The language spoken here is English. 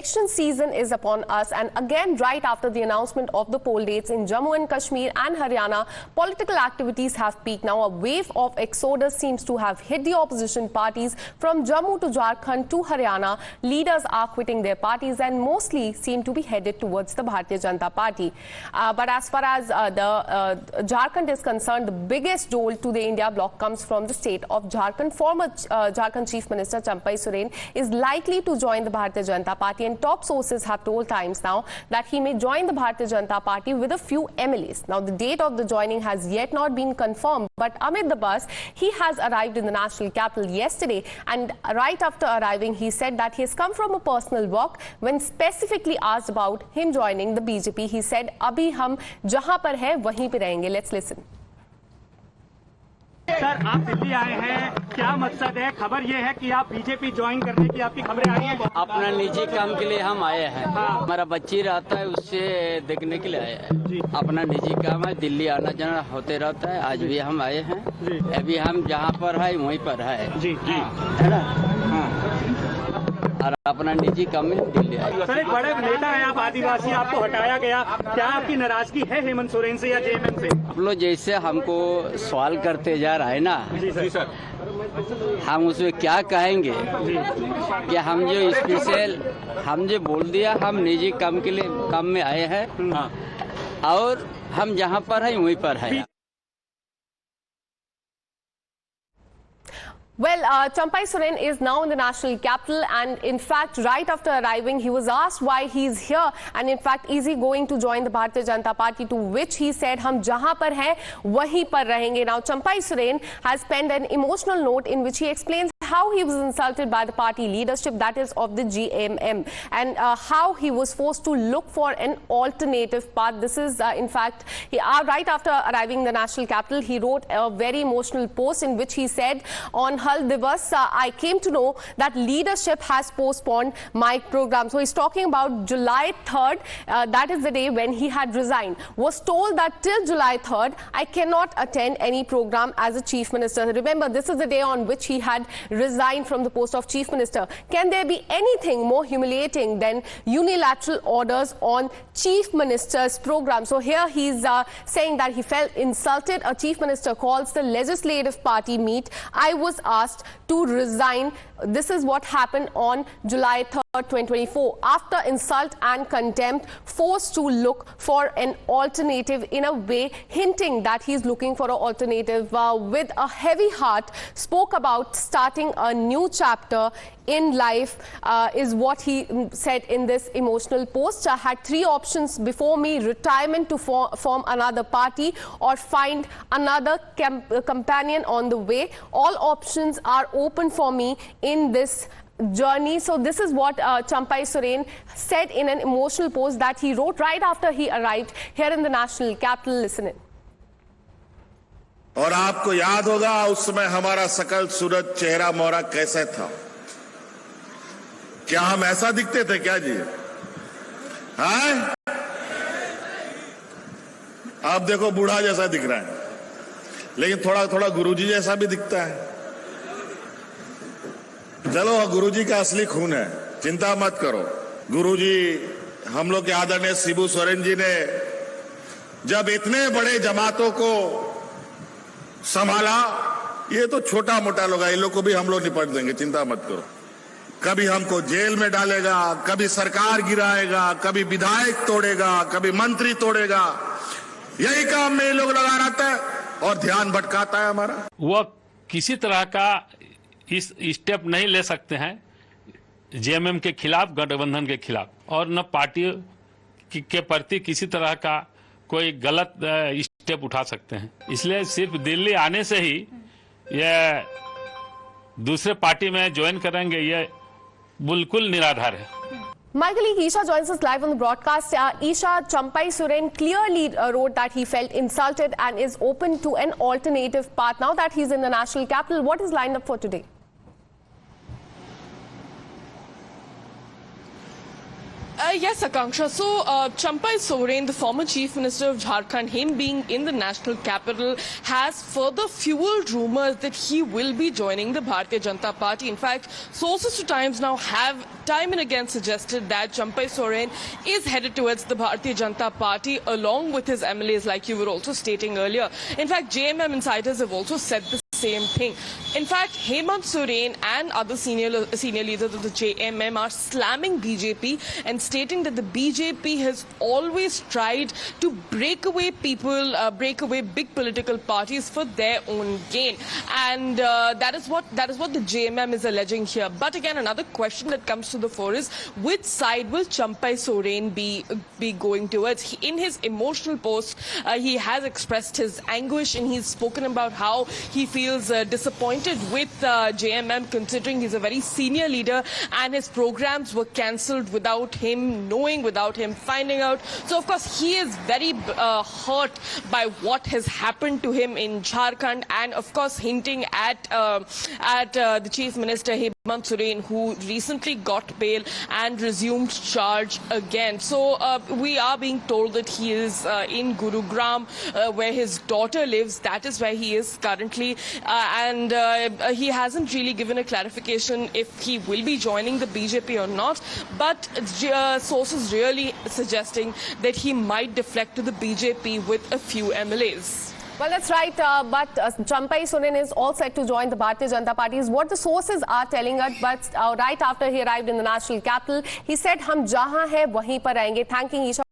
Election season is upon us, and again right after the announcement of the poll dates in Jammu and Kashmir and Haryana, political activities have peaked. Now a wave of exodus seems to have hit the opposition parties from Jammu to Jharkhand to Haryana. Leaders are quitting their parties and mostly seem to be headed towards the Bharatiya Janata Party. But as far as Jharkhand is concerned, the biggest dole to the India bloc comes from the state of Jharkhand. Former Jharkhand Chief Minister Champai Soren is likely to join the Bharatiya Janata Party, and top sources have told Times Now that he may join the Bharatiya Janata Party with a few MLAs. Now the date of the joining has yet not been confirmed, but amid the buzz, he has arrived in the national capital yesterday, and right after arriving he said that he has come from a personal walk. When specifically asked about him joining the BJP, he said, "Abhi hum jahan par hai wahin pe rahenge." Let's listen. Sir, आप दिल्ली आए हैं, क्या मकसद है? खबर ये है कि आप बीजेपी ज्वाइन करने की आपकी खबरें आई हैं। अपना निजी काम के लिए हम आए हैं। हमारा बच्ची रहता है, उससे देखने के लिए आए हैं। अपना निजी काम है, दिल्ली आना जाना होते रहता है। आज भी हम आए हैं। अभी हम जहाँ पर है वहीं पर है। जी जी, है ना? और अपना निजी काम में दिल्ली आए। सर, एक बड़े नेता है आप, आदिवासी, आपको हटाया गया, क्या आपकी नाराजगी है हेमंत सोरेन से या जेएमएम से? आप लोग जैसे हमको सवाल करते जा रहा है ना, जी सर, हम उसमें क्या कहेंगे कि हम जो स्पेशल हम जो बोल दिया, हम निजी काम के लिए काम में आए हैं और हम जहाँ पर है वहीं पर है। Well, Champai Soren is now in the national capital, and in fact, right after arriving, he was asked why he's here, and in fact, is he going to join the Bharatiya Janata Party? To which he said, "Hum jahan par hai, wahi par rahenge." Now, Champai Soren has penned an emotional note in which he explains how he was insulted by the party leadership, that is of the GMM, and how he was forced to look for an alternative path. This is, in fact, right after arriving in the national capital, he wrote a very emotional post in which he said, "On Hal Divas, I came to know that leadership has postponed my program." So he's talking about July 3rd. That is the day when he had resigned. Was told that till July 3rd, I cannot attend any program as a chief minister. Remember, this is the day on which he had resigned from the post of chief minister. Can there be anything more humiliating than unilateral orders on chief minister's program? So here he's saying that he felt insulted. A chief minister calls the legislative party meet. I was asked to resign. This is what happened on July 3rd, 2024. After insult and contempt, forced to look for an alternative, in a way hinting that he's looking for an alternative. With a heavy heart, spoke about starting a new chapter in life, is what he said in this emotional post. I had three options before me: retirement to form another party, or find another companion on the way. All options are open for me in this journey. So this is what Champai Soren said in an emotional post that he wrote right after he arrived here in the national capital. Listen in. और आपको याद होगा उस समय हमारा सकल सूरत चेहरा मोहरा कैसे था? क्या हम ऐसा दिखते थे क्या जी? हाँ, आप देखो बूढ़ा जैसा दिख रहा है, लेकिन थोड़ा थोड़ा गुरुजी जैसा भी दिखता है। चलो, गुरुजी का असली खून है, चिंता मत करो। गुरुजी, हम लोग के आदरणीय शिबू सोरेन जी ने जब इतने बड़े जमातों को संभाला, ये तो छोटा मोटा लोग है, इन लोग को भी हम लोग निपट देंगे, चिंता मत करो। कभी हमको जेल में डालेगा, कभी सरकार गिराएगा, कभी विधायक तोड़ेगा, कभी मंत्री तोड़ेगा। यही काम में ये लोग लगा रहता है और ध्यान भटकाता है हमारा। वो किसी तरह का इस स्टेप नहीं ले सकते हैं जेएमएम के खिलाफ, गठबंधन के खिलाफ, और न पार्टी के प्रति किसी तरह का कोई गलत स्टेप उठा सकते हैं। इसलिए सिर्फ दिल्ली आने से ही ये दूसरे पार्टी में ज्वाइन करेंगे, ये बिल्कुल निराधार है। My colleague Isha joins us live on the broadcast. Isha, Champai Soren clearly wrote that he felt insulted and is open to an alternative path. Now that he's in the national capital, what is lined up for today? Yes, Akanksha. So, Champai Soren, the former Chief Minister of Jharkhand, him being in the national capital, has further fueled rumours that he will be joining the Bharatiya Janata Party. In fact, sources to Times now have time and again suggested that Champai Soren is headed towards the Bharatiya Janata Party along with his MLAs, like you were also stating earlier. In fact, JMM insiders have also said the same thing. In fact, Hemant Soren and other senior leaders of the JMM are slamming BJP and stating that the BJP has always tried to break away people, break away big political parties for their own gain, and that is what the JMM is alleging here. But again, another question that comes to the fore is which side will Champai Soren be going towards? In his emotional post, he has expressed his anguish and he's spoken about how he feels disappointed with JMM, considering he's a very senior leader and his programs were cancelled without him knowing, without him finding out. So of course he is very hurt by what has happened to him in Jharkhand, and of course hinting at the Chief Minister Hemant Soren, who recently got bail and resumed charge again. So we are being told that he is in Gurugram, where his daughter lives. That is where he is currently. And he hasn't really given a clarification if he will be joining the BJP or not. But sources really suggesting that he might deflect to the BJP with a few MLAs. Well, that's right. But Champai Soren is all set to join the Bharatiya Janata Party, is what the sources are telling us. But right after he arrived in the national capital, he said, "Hum jahan hai wahin par rahenge," thanking each